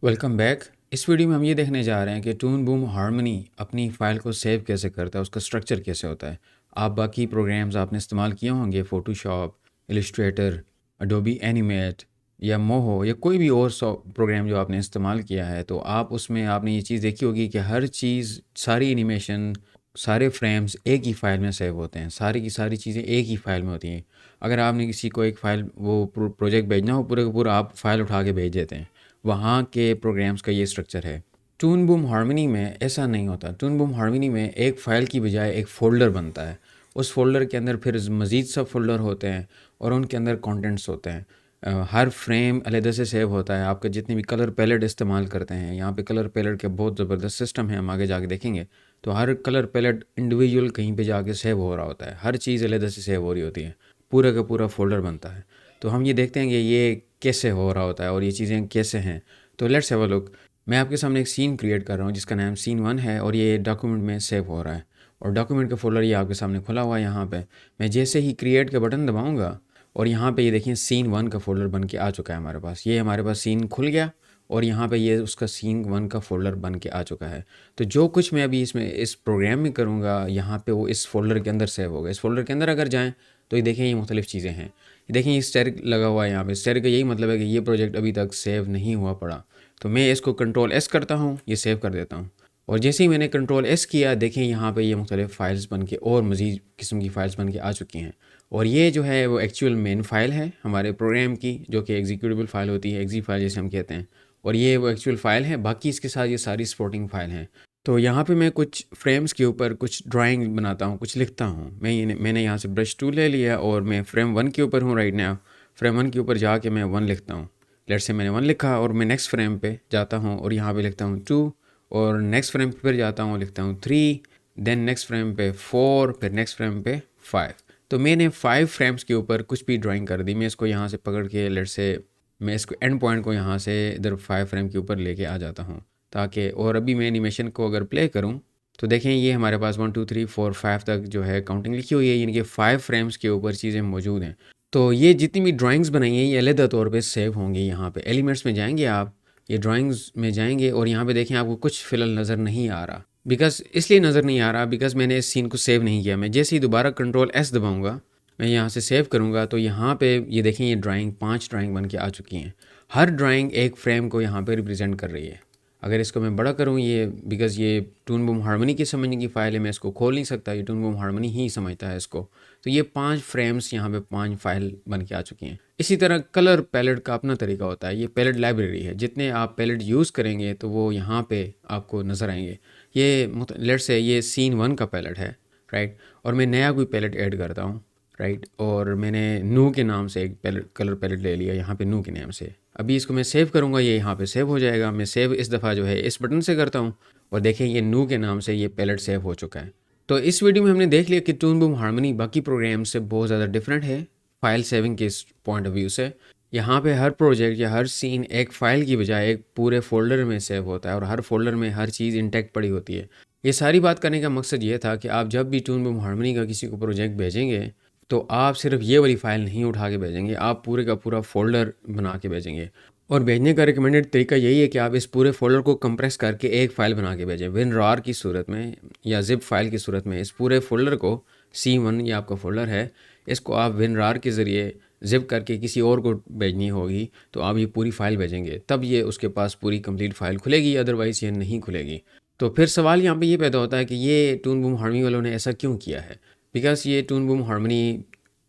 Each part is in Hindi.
Welcome back. इस वीडियो में हम ये देखने जा रहे हैं कि टून बूम हार्मनी अपनी फ़ाइल को सेव कैसे करता है, उसका स्ट्रक्चर कैसे होता है। आप बाकी प्रोग्राम्स आपने इस्तेमाल किए होंगे, फ़ोटोशॉप, इलस्ट्रेटर, एडोबी एनिमेट या मोहो या कोई भी और प्रोग्राम जो आपने इस्तेमाल किया है, तो आप उसमें आपने ये चीज़ देखी होगी कि हर चीज़, सारी एनिमेशन, सारे फ्रेम्स एक ही फ़ाइल में सेव होते हैं। सारी की सारी चीज़ें एक ही फ़ाइल में होती हैं। अगर आपने किसी को एक फ़ाइल वो प्रोजेक्ट भेजना हो, पूरे का पूरा आप फ़ाइल उठा के भेज देते हैं। वहाँ के प्रोग्राम्स का ये स्ट्रक्चर है। टून बूम हार्मनी में ऐसा नहीं होता। टून बूम हार्मनी में एक फ़ाइल की बजाय एक फ़ोल्डर बनता है। उस फ़ोल्डर के अंदर फिर मज़ीद सब फ़ोल्डर होते हैं और उनके अंदर कंटेंट्स होते हैं। हर फ्रेम अलग से सेव होता है। आपके जितने भी कलर पैलेट इस्तेमाल करते हैं, यहाँ पे कलर पैलेट के बहुत ज़बरदस्त सिस्टम है, हम आगे जाके देखेंगे। तो हर कलर पैलेट इंडिविजुअल कहीं पे जाके सेव हो रहा होता है। हर चीज़ अलग से सेव हो रही होती है। पूरा का पूरा फ़ोल्डर बनता है। तो हम ये देखते हैं कि ये कैसे हो रहा होता है और ये चीज़ें कैसे हैं। तो लेट्स हैव अ लुक। मैं आपके सामने एक सीन क्रिएट कर रहा हूँ जिसका नाम सीन 1 है और ये डॉक्यूमेंट में सेव हो रहा है और डॉक्यूमेंट का फोल्डर ये आपके सामने खुला हुआ है। यहाँ पे मैं जैसे ही क्रिएट का बटन दबाऊंगा और यहाँ पे ये देखिए सीन 1 का फोल्डर बन के आ चुका है हमारे पास। ये हमारे पास सीन खुल गया और यहाँ पे ये उसका सीन 1 का फोल्डर बन के आ चुका है। तो जो कुछ मैं अभी इसमें इस प्रोग्राम में करूँगा, यहाँ पे वो इस फोल्डर के अंदर सेव होगा। इस फोल्डर के अंदर अगर जाएँ तो ये देखें, ये मुख्तलिफ़ चीज़ें हैं। देखें, ये स्टेर लगा हुआ है यहाँ पे। स्टेर का यही मतलब है कि ये प्रोजेक्ट अभी तक सेव नहीं हुआ पड़ा। तो मैं इसको कंट्रोल एस करता हूँ, ये सेव कर देता हूँ। और जैसे ही मैंने कंट्रोल एस किया, देखें यहाँ पे ये मुख्तलिफ़ फ़ाइल्स बन के और मज़ीद किस्म की फ़ाइल्स बन के आ चुकी हैं। और ये जो है वो एक्चुअल मेन फ़ाइल है हमारे प्रोग्राम की, जो कि एग्जीक्यूटेबल फ़ाइल होती है, एक्जी फ़ाइल जैसे हम कहते हैं। और ये वो एक्चुअल फ़ाइल है। बाकी इसके साथ ये सारी सपोर्टिंग फ़ाइल हैं। तो यहाँ पे मैं कुछ फ्रेम्स के ऊपर कुछ ड्राइंग बनाता हूँ, कुछ लिखता हूँ। मैंने यहाँ से ब्रश टूल ले लिया और मैं फ्रेम 1 के ऊपर हूँ राइट नाउ। फ्रेम 1 के ऊपर जाके मैं 1 लिखता हूँ। लेट्स से मैंने 1 लिखा और मैं नेक्स्ट फ्रेम पे जाता हूँ और यहाँ पे लिखता हूँ 2 और नेक्स्ट फ्रेम पे फिर जाता हूँ, लिखता हूँ 3, देन नेक्स्ट फ्रेम पे 4, फिर नेक्स्ट फ्रेम पे 5। तो मैंने 5 फ्रेम्स के ऊपर कुछ भी ड्राइंग कर दी। मैं इसको यहाँ से पकड़ के लेट्स से मैं इसको एंड पॉइंट को यहाँ से इधर 5 फ्रेम के ऊपर लेके आ जाता हूँ ताकि, और अभी मैं एनिमेशन को अगर प्ले करूँ तो देखें ये हमारे पास 1 2 3 4 5 तक जो है काउंटिंग लिखी हुई है। यानी कि 5 फ्रेम्स के ऊपर चीज़ें मौजूद हैं। तो ये जितनी भी ड्राइंग्स बनाई हैं ये अलग तौर पे सेव होंगी। यहाँ पे एलिमेंट्स में जाएंगे आप, ये ड्राइंग्स में जाएंगे और यहाँ पे देखें आपको कुछ फ़िलहाल नज़र नहीं आ रहा। बिकॉज इसलिए नज़र नहीं आ रहा बिकॉज मैंने इस सीन को सेव नहीं किया। मैं जैसे ही दोबारा कंट्रोल एस दबाऊँगा, मैं यहाँ से सेव करूँगा तो यहाँ पे ये देखें ये ड्राइंग 5 ड्राइंग बन के आ चुकी हैं। हर ड्राइंग एक फ्रेम को यहाँ पे रिप्रेजेंट कर रही है। अगर इसको मैं बड़ा करूँ ये, बिकॉज़ ये टून बूम हार्मनी की समझने की फ़ाइल है, मैं इसको खोल नहीं सकता, ये टून बूम हार्मनी ही समझता है इसको। तो ये 5 फ्रेम्स यहाँ पे 5 फाइल बन के आ चुकी हैं। इसी तरह कलर पैलेट का अपना तरीका होता है। ये पैलेट लाइब्रेरी है, जितने आप पैलेट यूज़ करेंगे तो वो यहाँ पे आपको नज़र आएंगे। ये लेट्स से ये सीन 1 का पैलेट है राइट, और मैं नया कोई पैलेट ऐड करता हूँ राइट, और मैंने नू के नाम से एक पैलेट कलर पैलेट ले लिया यहाँ पे नू के नाम से। अभी इसको मैं सेव करूँगा, ये यहाँ पे सेव हो जाएगा। मैं सेव इस दफ़ा जो है इस बटन से करता हूँ और देखें ये नू के नाम से ये पैलेट सेव हो चुका है। तो इस वीडियो में हमने देख लिया कि टून बूम हार्मनी बाकी प्रोग्राम से बहुत ज़्यादा डिफरेंट है फाइल सेविंग के पॉइंट ऑफ व्यू से। यहाँ पे हर प्रोजेक्ट या हर सीन एक फ़ाइल की बजाय एक पूरे फोल्डर में सेव होता है और हर फोल्डर में हर चीज़ इंटैक्ट पड़ी होती है। ये सारी बात करने का मकसद ये था कि आप जब भी टून बूम हार्मनी का किसी को प्रोजेक्ट भेजेंगे तो आप सिर्फ ये वाली फ़ाइल नहीं उठा के भेजेंगे, आप पूरे का पूरा फ़ोल्डर बना के भेजेंगे। और भेजने का रिकमेंडेड तरीका यही है कि आप इस पूरे फ़ोल्डर को कंप्रेस करके एक फ़ाइल बना के भेजें। WinRAR की सूरत में या ज़िप फाइल की सूरत में इस पूरे फ़ोल्डर को, C1 ये आपका फ़ोल्डर है, इसको आप WinRAR के ज़रिए ज़िप करके किसी और को भेजनी होगी तो आप ये पूरी फ़ाइल भेजेंगे, तब ये उसके पास पूरी कंप्लीट फ़ाइल खुलेगी, अदरवाइज़ ये नहीं खुलेगी। तो फिर सवाल यहाँ पे ये पैदा होता है कि ये टून बूम हार्मनी वालों ने ऐसा क्यों किया है। बिकॉज़ ये Toon Boom Harmony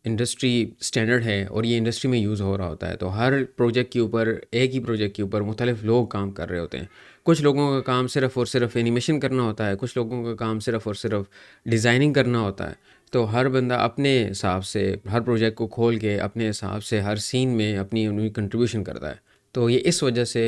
industry standard है और ये इंडस्ट्री में यूज़ हो रहा होता है। तो हर प्रोजेक्ट के ऊपर, एक ही प्रोजेक्ट के ऊपर मुख्तलिफ लोग काम कर रहे होते हैं। कुछ लोगों का काम सिर्फ़ और सिर्फ एनिमेशन करना होता है, कुछ लोगों का काम सिर्फ़ और सिर्फ डिज़ाइनिंग करना होता है। तो हर बंदा अपने हिसाब से हर प्रोजेक्ट को खोल के अपने हिसाब से हर सीन में अपनी अपनी कंट्रीब्यूशन करता है। तो ये इस वजह से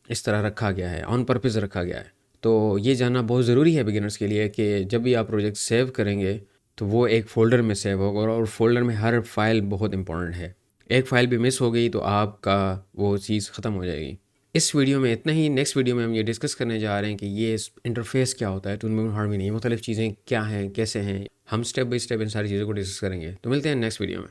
इस तरह रखा गया है, ऑन पर्पज़ रखा गया है। तो ये जानना बहुत ज़रूरी है बिगिनर्स के लिए कि जब भी आप प्रोजेक्ट सेव करेंगे तो वो एक फ़ोल्डर में सेव होगा और फ़ोल्डर में हर फाइल बहुत इंपॉर्टेंट है। एक फ़ाइल भी मिस हो गई तो आपका वो चीज़ ख़त्म हो जाएगी। इस वीडियो में इतना ही। नेक्स्ट वीडियो में हम ये डिस्कस करने जा रहे हैं कि ये इंटरफेस क्या होता है टून बूम हार्मनी, मुख्तलिफ़ चीज़ें क्या हैं, कैसे हैं। हम स्टेप बाय स्टेप इन सारी चीज़ों को डिस्कस करेंगे। तो मिलते हैं नेक्स्ट वीडियो में।